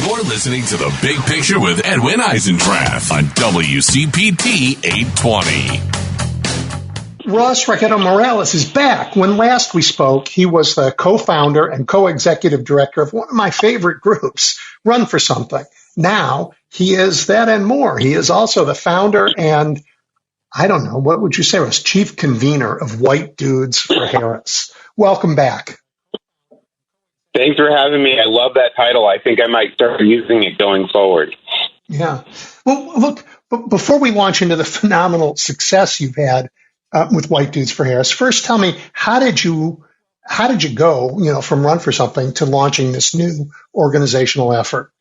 You're listening to The Big Picture with Edwin Eisendrath on WCPT 820. Ross Rocketto Morales is back. When last we spoke, he was the co-founder and co-executive director of one of my favorite groups, Run for Something. Now he is that and more. He is also the founder and, I don't know, what would you say, was chief convener of White Dudes for Harris. Welcome back. Thanks for having me. I love that title. I think I might start using it going forward. Yeah. Well, look, before we launch into the phenomenal success you've had with White Dudes for Harris, first tell me, how did you go, from Run for Something to launching this new organizational effort?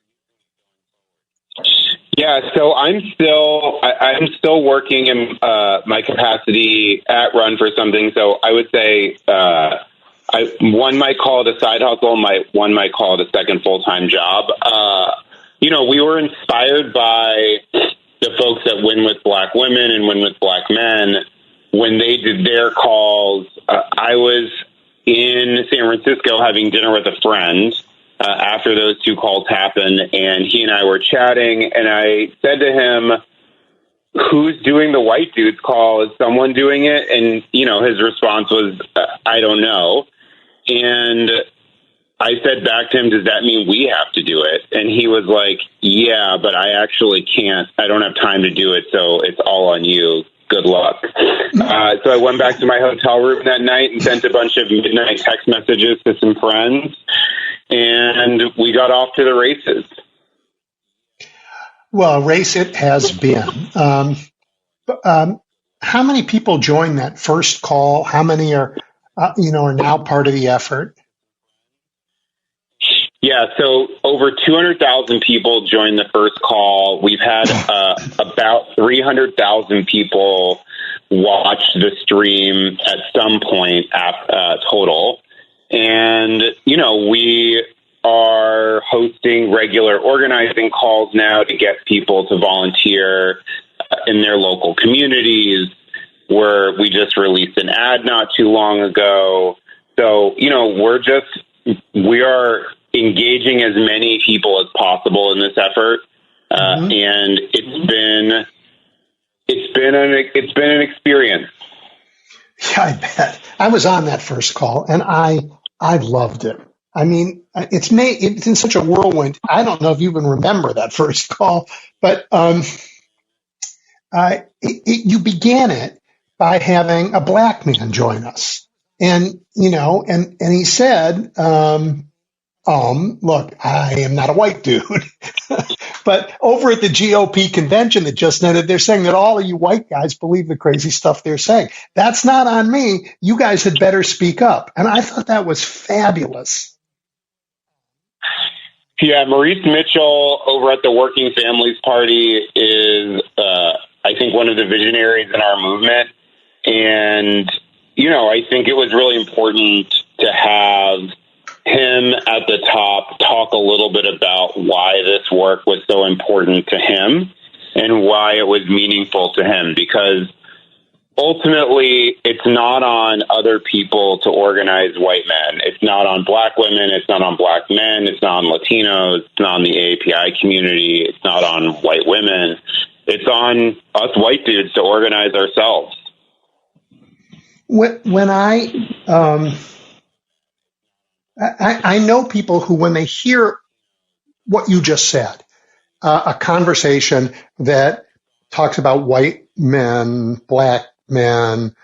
Yeah, so I'm still working in my capacity at Run for Something. So I would say one might call it a side hustle, one might call it a second full-time job. We were inspired by the folks that Win with Black Women and Win with Black Men. When they did their calls, I was in San Francisco having dinner with a friend after those two calls happened, and he and I were chatting, and I said to him, "Who's doing the White Dudes call? Is someone doing it?" And, his response was, "I don't know." And I said back to him, "Does that mean we have to do it?" And he was like, "Yeah, but I actually can't. I don't have time to do it, so it's all on you. Good luck." So I went back to my hotel room that night and sent a bunch of midnight text messages to some friends, and we got off to the races. Well, race it has been. How many people joined that first call? How many are now part of the effort? Yeah, so over 200,000 people joined the first call. We've had about 300,000 people watch the stream at some point total. And, we are hosting regular organizing calls now to get people to volunteer in their local communities, where we just released an ad not too long ago. So, we are engaging as many people as possible in this effort, and it's been an experience. Yeah, I bet. I was on that first call, and I loved it. I mean, it's in such a whirlwind. I don't know if you even remember that first call, but you began it by having a black man join us, and he said, "Look, I am not a white dude." But over at the GOP convention that just ended, they're saying that all of you white guys believe the crazy stuff they're saying. That's not on me. You guys had better speak up. And I thought that was fabulous. Yeah, Maurice Mitchell over at the Working Families Party is, I think, one of the visionaries in our movement. And, I think it was really important to have him at the top talk a little bit about why this work was so important to him and why it was meaningful to him, because ultimately it's not on other people to organize white men. It's not on black women. It's not on black men. It's not on Latinos. It's not on the AAPI community. It's not on white women. It's on us white dudes to organize ourselves. When I know people who, when they hear what you just said, a conversation that talks about white men, black women,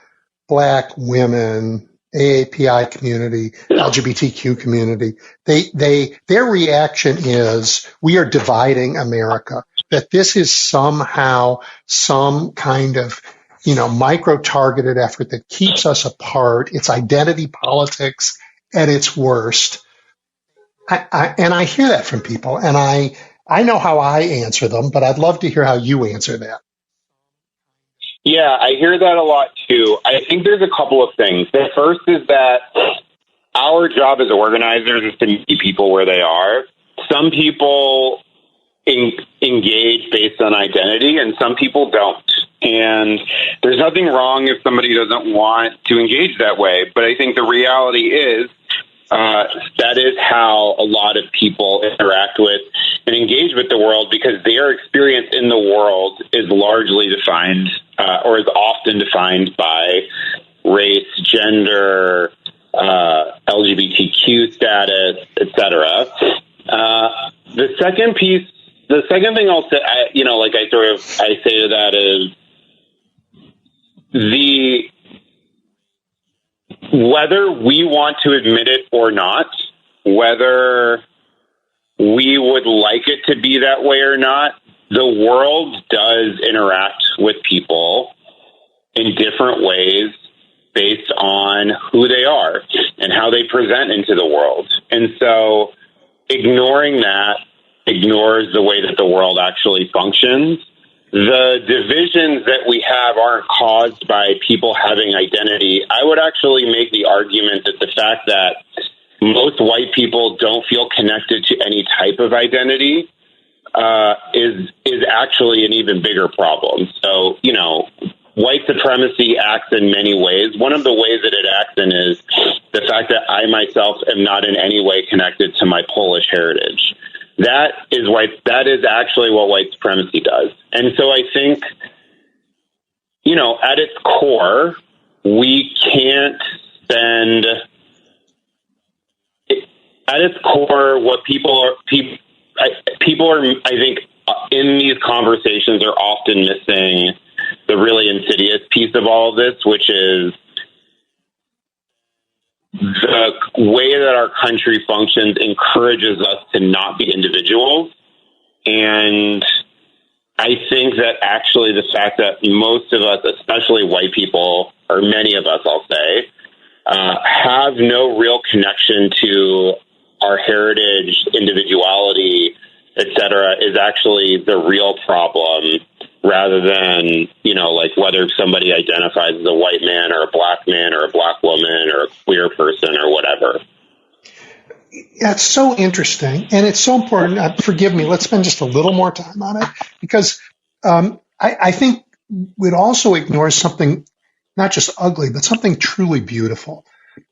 AAPI community, LGBTQ community, their reaction is, we are dividing America, that this is somehow some kind of micro-targeted effort that keeps us apart. It's identity politics at its worst. And I hear that from people, and I know how I answer them, but I'd love to hear how you answer that. Yeah, I hear that a lot too. I think there's a couple of things. The first is that our job as organizers is to meet people where they are. Some people engage based on identity, and some people don't. And there's nothing wrong if somebody doesn't want to engage that way. But I think the reality is that is how a lot of people interact with and engage with the world because their experience in the world is largely defined or is often defined by race, gender, LGBTQ status, etc. The second thing I'll say, I say to that is whether we want to admit it or not, whether we would like it to be that way or not, the world does interact with people in different ways based on who they are and how they present into the world. And so ignoring that ignores the way that the world actually functions. The divisions that we have aren't caused by people having identity. I would actually make the argument that the fact that most white people don't feel connected to any type of identity is actually an even bigger problem. So, white supremacy acts in many ways. One of the ways that it acts in is the fact that I myself am not in any way connected to my Polish heritage. That is actually what white supremacy does. And so I think, at its core, we can't spend. At its core, what people are, I think, in these conversations are often missing the really insidious piece of all of this, which is the way that our country functions encourages us to not be individuals. And I think that actually the fact that most of us, especially white people, or many of us, I'll say, have no real connection to our heritage, individuality, etc., is actually the real problem, rather than, whether somebody identifies as a white man or a black man or a black woman or a queer person or whatever. That's so interesting, and it's so important. Forgive me, let's spend just a little more time on it, because I think it also ignores something not just ugly, but something truly beautiful.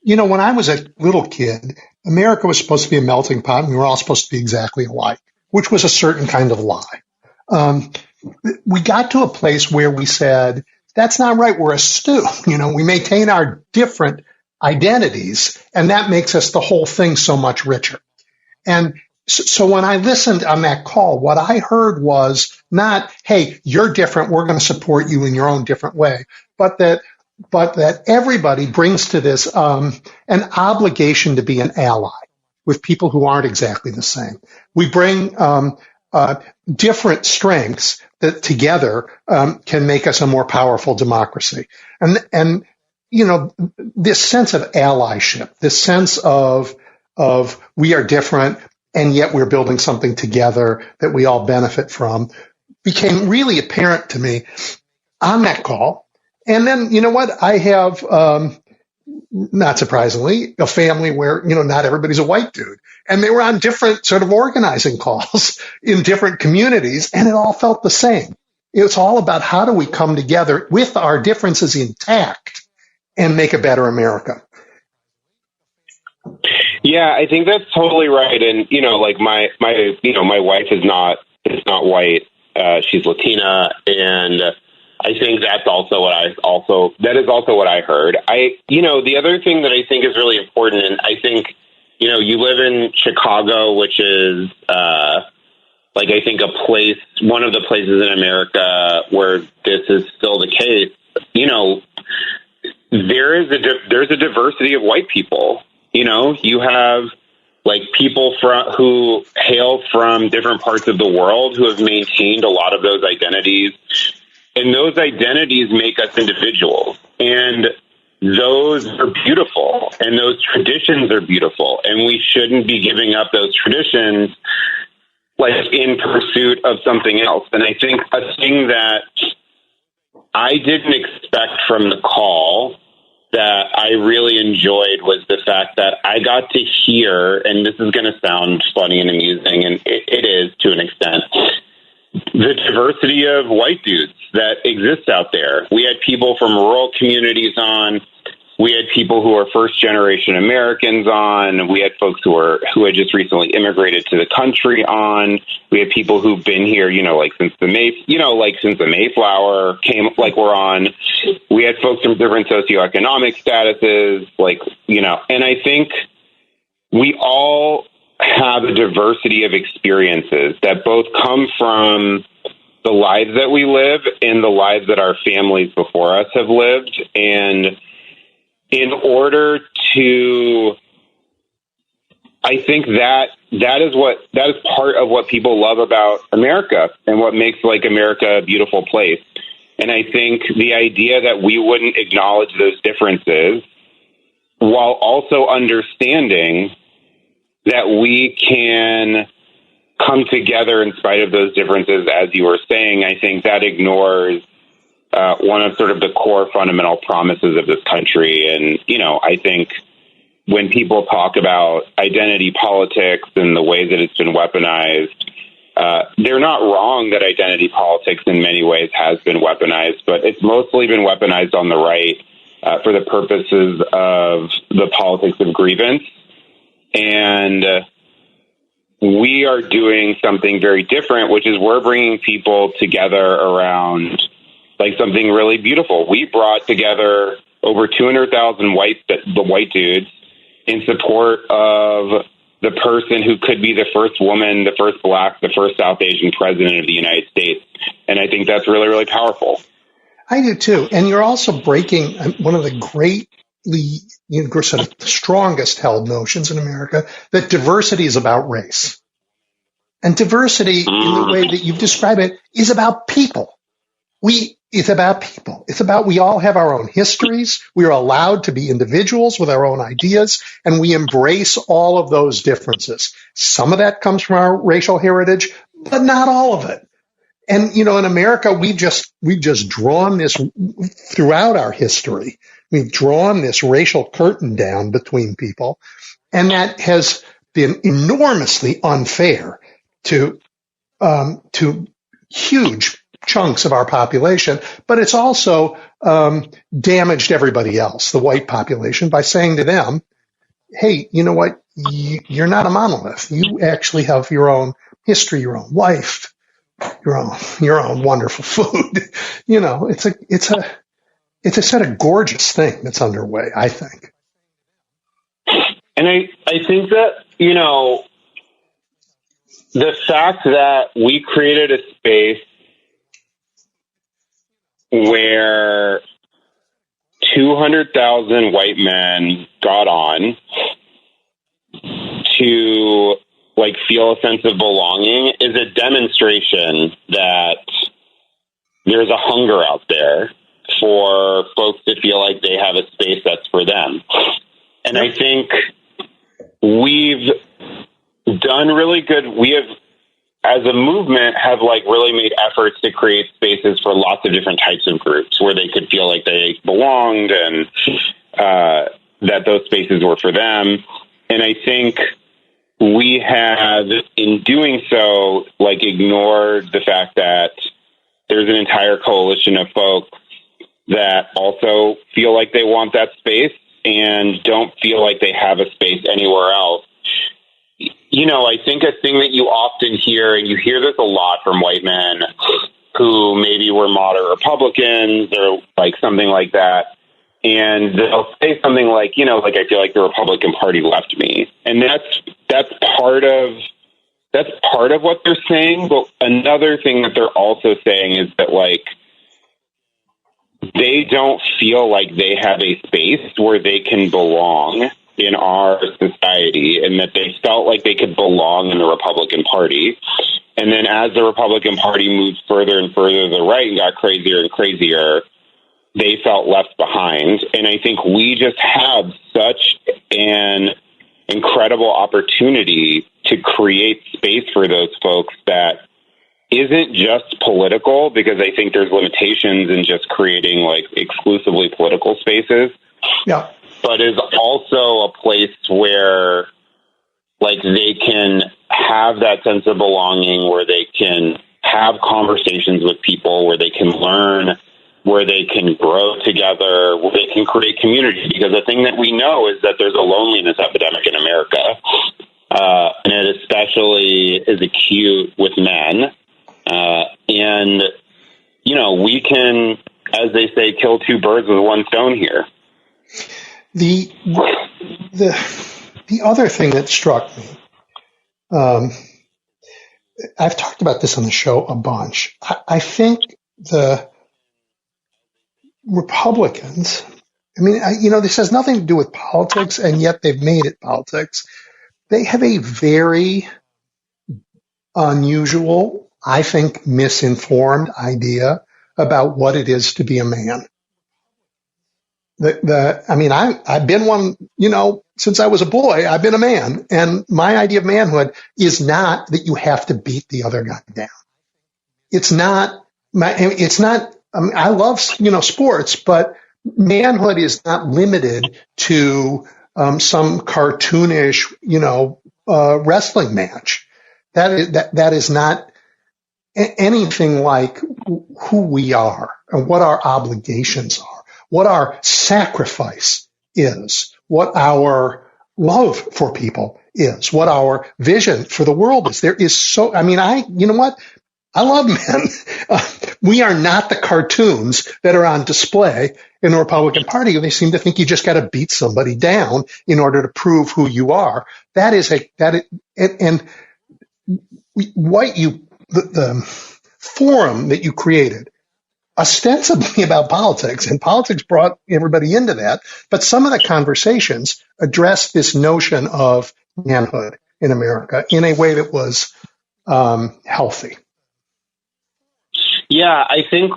When I was a little kid, America was supposed to be a melting pot, and we were all supposed to be exactly alike, which was a certain kind of lie. We got to a place where we said, that's not right, we're a stew. We maintain our different identities, and that makes us the whole thing so much richer. And so when I listened on that call, what I heard was not, hey, you're different, we're going to support you in your own different way, but that everybody brings to this an obligation to be an ally with people who aren't exactly the same. We bring different strengths that together can make us a more powerful democracy. And this sense of allyship, this sense of we are different and yet we're building something together that we all benefit from, became really apparent to me on that call. And then, I have, not surprisingly, a family where, not everybody's a white dude. And they were on different sort of organizing calls in different communities, and it all felt the same. It's all about how do we come together with our differences intact and make a better America. Yeah, I think that's totally right. And, my wife is not white. She's Latina, and I think that's also what I heard. The other thing that I think is really important, and I think, you live in Chicago, which is, I think one of the places in America where this is still the case. There's a diversity of white people. You have people who hail from different parts of the world who have maintained a lot of those identities. And those identities make us individuals. And those are beautiful. And those traditions are beautiful. And we shouldn't be giving up those traditions in pursuit of something else. And I think a thing that I didn't expect from the call that I really enjoyed was the fact that I got to hear, and this is going to sound funny and amusing, and it is to an extent, the diversity of white dudes that exists out there. We had people from rural communities on, We had people who are first generation Americans on. We had folks who had just recently immigrated to the country on. We had people who've been here, since the Mayflower came, were on. We had folks from different socioeconomic statuses, and I think we all have a diversity of experiences that both come from the lives that we live and the lives that our families before us have lived. And in order to, I think that is part of what people love about America and what makes America a beautiful place. And I think the idea that we wouldn't acknowledge those differences while also understanding that we can come together in spite of those differences, as you were saying, I think that ignores one of sort of the core fundamental promises of this country. And, I think when people talk about identity politics and the way that it's been weaponized, they're not wrong that identity politics in many ways has been weaponized, but it's mostly been weaponized on the right for the purposes of the politics of grievance. And we are doing something very different, which is we're bringing people together around something really beautiful. We brought together over 200,000 white dudes in support of the person who could be the first woman, the first Black, the first South Asian president of the United States. And I think that's really, really powerful. I do too. And you're also breaking one of the greatly, sort of strongest held notions in America, that diversity is about race. And diversity, in the way that you've described it, is about people. It's about people. It's about, we all have our own histories. We are allowed to be individuals with our own ideas, and we embrace all of those differences. Some of that comes from our racial heritage, but not all of it. And, in America, we've just drawn this throughout our history. We've drawn this racial curtain down between people, and that has been enormously unfair to huge chunks of our population, but it's also damaged everybody else, the white population, by saying to them, hey, you know what? You're not a monolith. You actually have your own history, your own life, your own wonderful food. It's a sort of gorgeous thing that's underway, I think. And I think that, the fact that we created a space where 200,000 white men got on to feel a sense of belonging is a demonstration that there's a hunger out there for folks to feel like they have a space that's for them. And I think we've done really good. We have, as a movement, have really made efforts to create spaces for lots of different types of groups where they could feel like they belonged and that those spaces were for them. And I think we have, in doing so, ignored the fact that there's an entire coalition of folks that also feel like they want that space and don't feel like they have a space anywhere else. I think a thing that you often hear, and you hear this a lot from white men who maybe were moderate Republicans or something like that, and they'll say something like, I feel like the Republican Party left me. And that's part of what they're saying. But another thing that they're also saying is that they don't feel like they have a space where they can belong in our society, and that they felt like they could belong in the Republican Party. And then as the Republican Party moved further and further to the right and got crazier and crazier, they felt left behind. And I think we just have such an incredible opportunity to create space for those folks that isn't just political, because I think there's limitations in just creating exclusively political spaces. Yeah. But is also a place where they can have that sense of belonging, where they can have conversations with people, where they can learn where they can grow together, where they can create community. Because the thing that we know is that there's a loneliness epidemic in America, and it especially is acute with men. And, you know, we can, as they say, kill two birds with one stone here. The other thing that struck me, I've talked about this on the show a bunch. I think the Republicans, I mean, this has nothing to do with politics, and yet they've made it politics. They have a very unusual, I think, misinformed idea about what it is to be a man. I've been one, since I was a boy, I've been a man. And my idea of manhood is not that you have to beat the other guy down. I love, sports, but manhood is not limited to some cartoonish, wrestling match. That is not anything like who we are and what our obligations are, what our sacrifice is, what our love for people is, what our vision for the world is. There is you know what? I love men. We are not the cartoons that are on display in the Republican Party. They seem to think you just got to beat somebody down in order to prove who you are. The forum that you created, ostensibly about politics, and politics brought everybody into that, but some of the conversations addressed this notion of manhood in America in a way that was healthy. Yeah, I think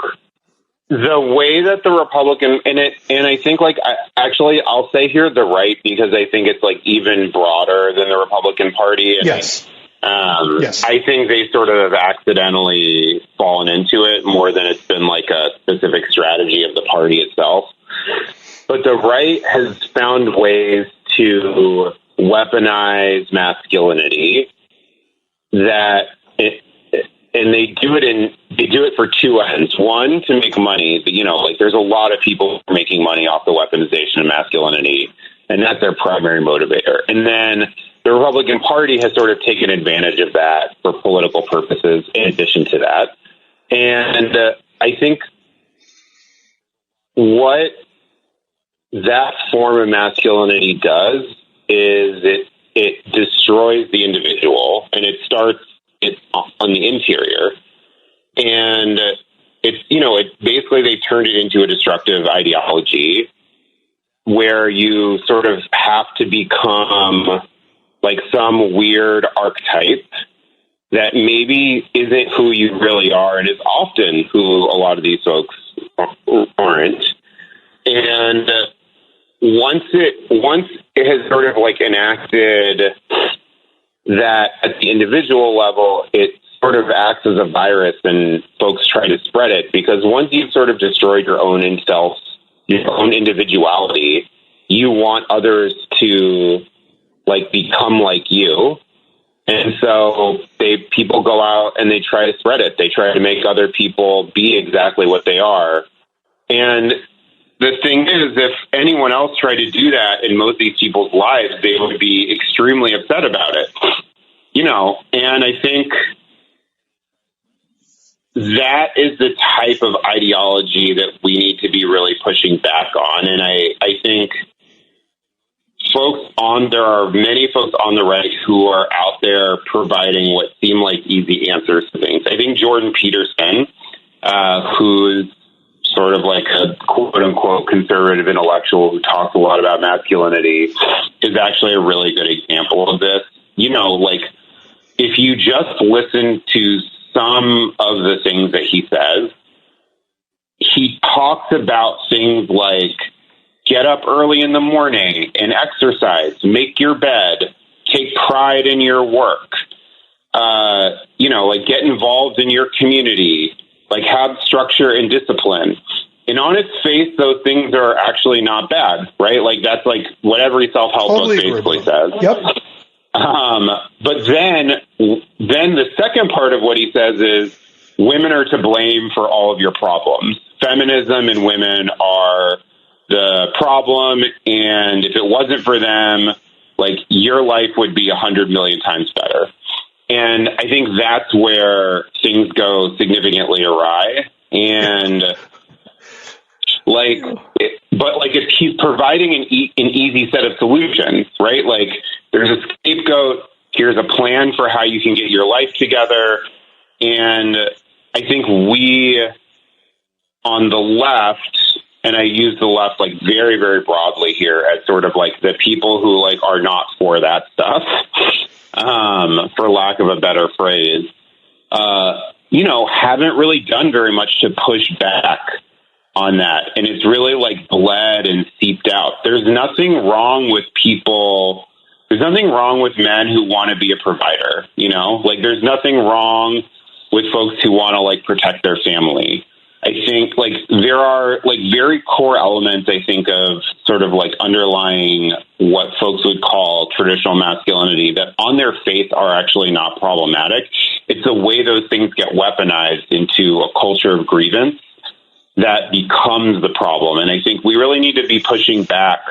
the way that the Republican and I think I'll say here the right, because I think it's even broader than the Republican Party. Yes. Yes. I think they sort of have accidentally fallen into it more than it's been a specific strategy of the party itself. But the right has found ways to weaponize masculinity and they do it for two ends. One, to make money. There's a lot of people making money off the weaponization of masculinity, and that's their primary motivator. And then the Republican Party has sort of taken advantage of that for political purposes in addition to that. And I think what that form of masculinity does is it destroys the individual, and it starts on the interior. And basically they turned it into a destructive ideology where you sort of have to become some weird archetype that maybe isn't who you really are, and is often who a lot of these folks aren't. And once it has sort of enacted that at the individual level, it sort of acts as a virus, and folks try to spread it, because once you've sort of destroyed your own self, your own individuality, you want others to become like you. And so people go out and they try to spread it. They try to make other people be exactly what they are. And the thing is, if anyone else tried to do that in most of these people's lives, they would be extremely upset about it. And I think that is the type of ideology that we need to be really pushing back on. And I think there are many folks on the right who are out there providing what seem like easy answers to things. I think Jordan Peterson, who's sort of a quote-unquote conservative intellectual who talks a lot about masculinity, is actually a really good example of this. If you just listen to some of the things that he says, he talks about things like get up early in the morning and exercise, make your bed, take pride in your work, get involved in your community, have structure and discipline. And on its face, those things are actually not bad, right? That's what every self-help book basically says. Yep. But then the second part of what he says is women are to blame for all of your problems. feminism and women are the problem, and if it wasn't for them, like, your life would be 100 million times better. And I think that's where things go significantly awry. And if he's providing an easy set of solutions, right? Like, there's a scapegoat. Here's a plan for how you can get your life together. And I think we on the left, and I use the left like very, very broadly here as sort of like the people who like are not for that stuff, for lack of a better phrase, haven't really done very much to push back on that. And it's really like bled and seeped out. There's nothing wrong with people. There's nothing wrong with men who want to be a provider, like there's nothing wrong with folks who want to like protect their family. I think like there are like very core elements, I think, of sort of like underlying what folks would call traditional masculinity that on their face are actually not problematic. It's the way those things get weaponized into a culture of grievance that becomes the problem. And I think we really need to be pushing back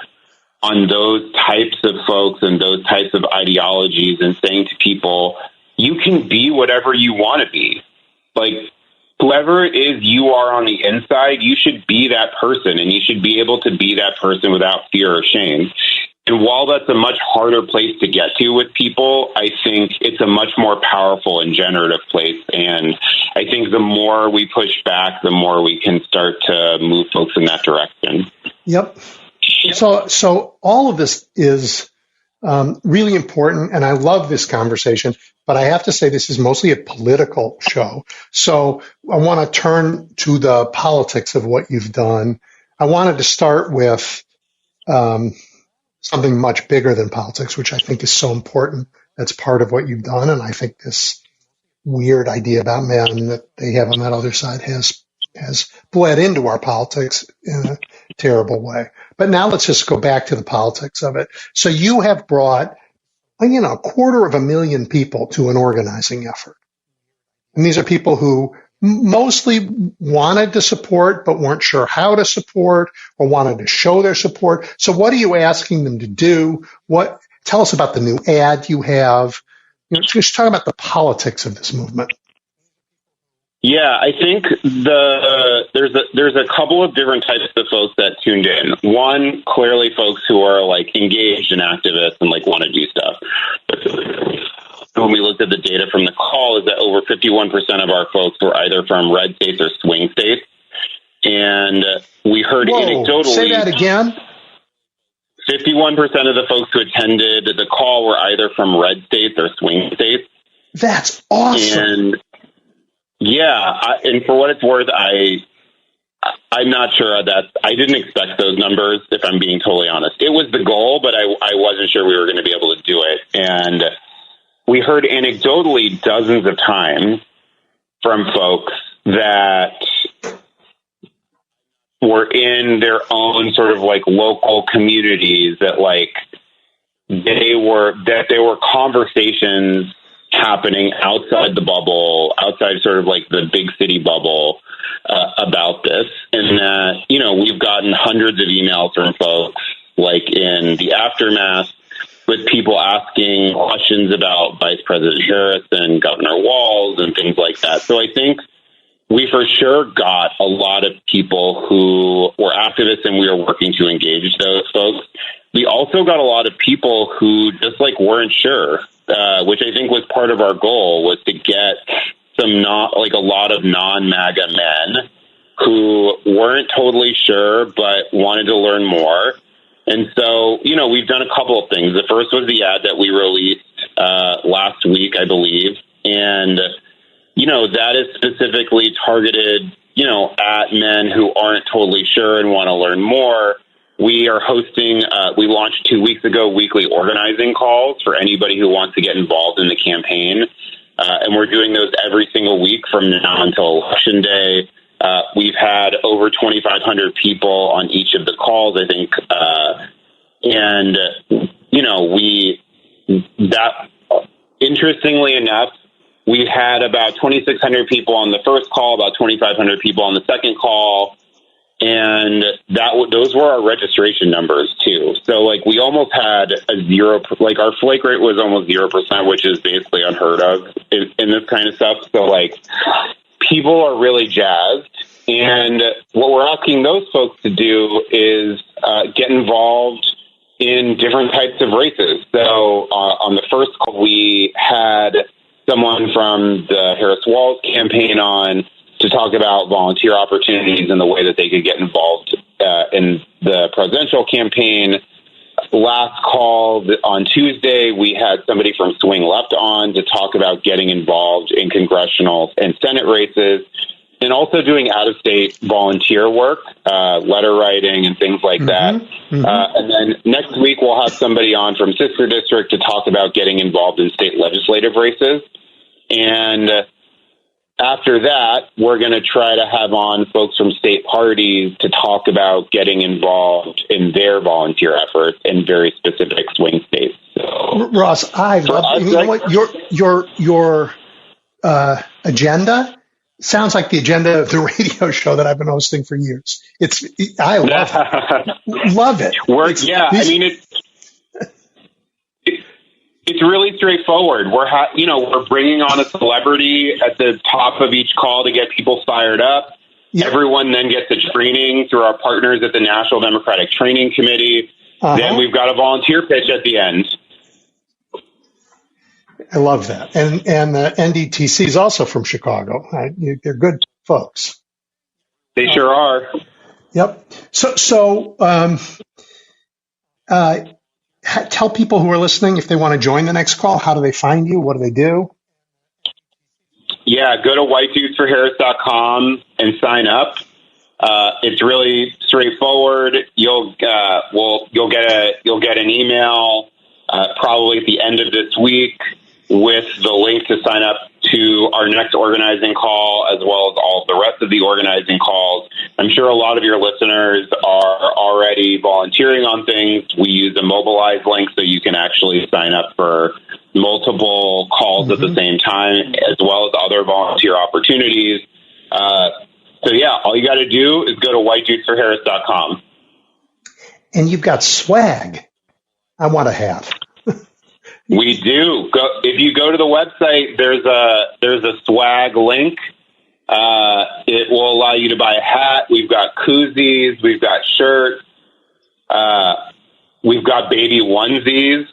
on those types of folks and those types of ideologies and saying to people, you can be whatever you want to be. Like, whoever it is you are on the inside, you should be that person, and you should be able to be that person without fear or shame. And while that's a much harder place to get to with people, I think it's a much more powerful and generative place. And I think the more we push back, the more we can start to move folks in that direction. Yep. So all of this is really important, and I love this conversation, but I have to say this is mostly a political show. So I want to turn to the politics of what you've done. I wanted to start with something much bigger than politics, which I think is so important. That's part of what you've done, and I think this weird idea about men that they have on that other side has bled into our politics in a terrible way. But now let's just go back to the politics of it. So you have brought, 250,000 people to an organizing effort. And these are people who mostly wanted to support but weren't sure how to support or wanted to show their support. So what are you asking them to do? Tell us about the new ad you have. Just talk about the politics of this movement. Yeah, I think there's a couple of different types of folks that tuned in. One, clearly folks who are like engaged and activists and like want to do stuff. When we looked at the data from the call, is that over 51% of our folks were either from red states or swing states. And we heard anecdotally. Say that again. 51% of the folks who attended the call were either from red states or swing states. That's awesome. And and for what it's worth, I'm not sure that I didn't expect those numbers, if I'm being totally honest. It was the goal, but I wasn't sure we were going to be able to do it. And we heard anecdotally dozens of times from folks that were in their own sort of like local communities that like there were conversations happening outside the bubble, outside sort of like the big city bubble about this. And that, we've gotten hundreds of emails from folks like in the aftermath with people asking questions about Vice President Harris and Governor Walz and things like that. So I think we for sure got a lot of people who were activists and we were working to engage those folks. We also got a lot of people who just like weren't sure, which I think was part of our goal, was to get a lot of non-MAGA men who weren't totally sure but wanted to learn more. And so, we've done a couple of things. The first was the ad that we released last week, I believe. And, that is specifically targeted, at men who aren't totally sure and want to learn more. We are hosting, we launched 2 weeks ago, weekly organizing calls for anybody who wants to get involved in the campaign. And we're doing those every single week from now until Election Day. We've had over 2,500 people on each of the calls, I think. Interestingly enough, we had about 2,600 people on the first call, about 2,500 people on the second call. And those were our registration numbers too. So like we almost had a 0, like our flake rate was almost 0%, which is basically unheard of in this kind of stuff. So like people are really jazzed. And what we're asking those folks to do is get involved in different types of races. So on the first call, we had someone from the Harris Walls campaign on to talk about volunteer opportunities and the way that they could get involved in the presidential campaign. Last call on Tuesday, we had somebody from Swing Left on to talk about getting involved in congressional and Senate races, and also doing out-of-state volunteer work, letter writing and things like that. And then next week, we'll have somebody on from Sister District to talk about getting involved in state legislative races. And after that, we're going to try to have on folks from state parties to talk about getting involved in their volunteer efforts in very specific swing states. So, Ross, I love you know what your agenda sounds like the agenda of the radio show that I've been hosting for years. I love it. Love it. It's really straightforward. We're bringing on a celebrity at the top of each call to get people fired up. Yep. Everyone then gets a training through our partners at the National Democratic Training Committee. Then we've got a volunteer pitch at the end. I love that. And the NDTC is also from Chicago. They're good folks. They sure are. Yep. So tell people who are listening, if they want to join the next call, how do they find you? What do they do? Yeah, go to whitedudesforharris.com and sign up. It's really straightforward. You'll get an email probably at the end of this week with the link to sign up to our next organizing call, as well as all of the rest of the organizing calls. I'm sure a lot of your listeners are already volunteering on things. We use a Mobilize link so you can actually sign up for multiple calls at the same time, as well as other volunteer opportunities. So yeah, all you got to do is go to whitedudesforharris.com. And you've got swag. I want a hat. We do. If you go to the website, there's a swag link. It will allow you to buy a hat. We've got koozies. We've got shirts. We've got baby onesies.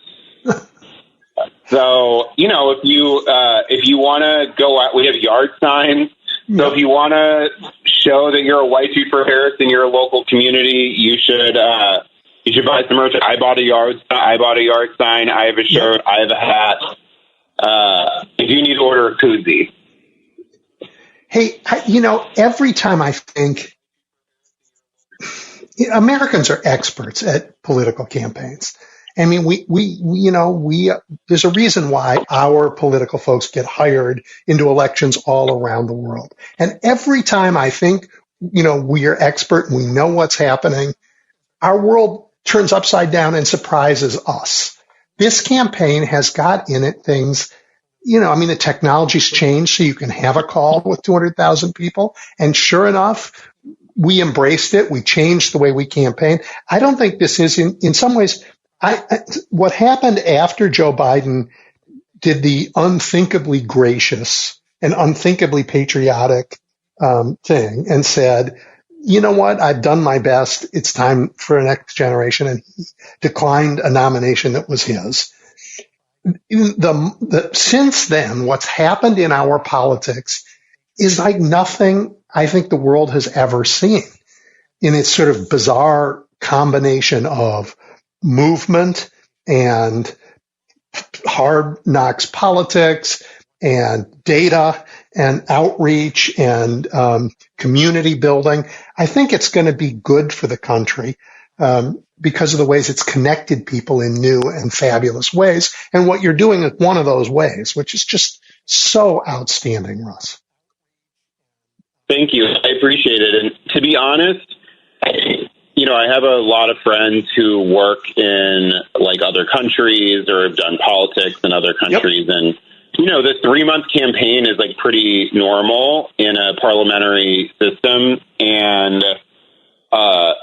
So, if you want to go out, we have yard signs. So if you want to show that you're a white dude for Harris in your local community, you should buy some merch. I bought a yard sign. I have a shirt. I have a hat. If you need to order a koozie. Hey, every time I think Americans are experts at political campaigns. I mean, there's a reason why our political folks get hired into elections all around the world. And every time I think, we are expert and we know what's happening, our world turns upside down and surprises us. This campaign has got in it things, the technology's changed so you can have a call with 200,000 people. And sure enough, we embraced it. We changed the way we campaign. I don't think this is in some ways, what happened after Joe Biden did the unthinkably gracious and unthinkably patriotic thing and said, you know what, I've done my best. It's time for a next generation. And he declined a nomination that was his. Since then, what's happened in our politics is like nothing I think the world has ever seen in its sort of bizarre combination of movement and hard knocks politics and data and outreach and community building. I think it's going to be good for the country because of the ways it's connected people in new and fabulous ways. And what you're doing is one of those ways, which is just so outstanding, Russ. Thank you. I appreciate it. And to be honest, I have a lot of friends who work in other countries or have done politics in other countries. Yep. And, the 3-month campaign is pretty normal in a parliamentary system. And a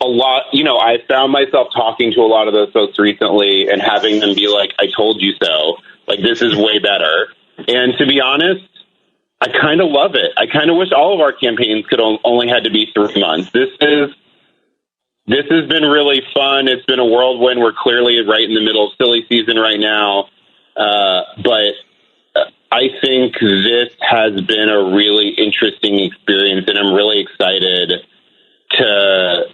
lot, I found myself talking to a lot of those folks recently and having them be like, I told you so. Like, this is way better. And to be honest, I kind of love it. I kind of wish all of our campaigns could only had to be 3 months. This has been really fun. It's been a whirlwind. We're clearly right in the middle of silly season right now. But I think this has been a really interesting experience, and I'm really excited for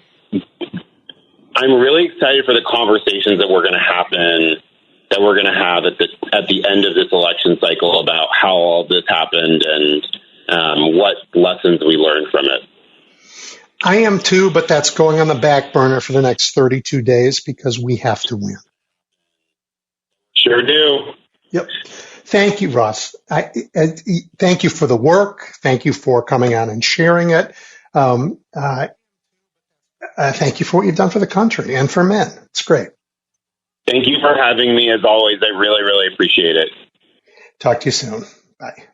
the conversations that we're going to have at the end of this election cycle about how all this happened and what lessons we learned from it. I am too, but that's going on the back burner for the next 32 days because we have to win. Sure do. Yep. Thank you, Russ. Thank you for the work. Thank you for coming on and sharing it. Thank you for what you've done for the country and for men. It's great. Thank you for having me. As always, I really, really appreciate it. Talk to you soon. Bye.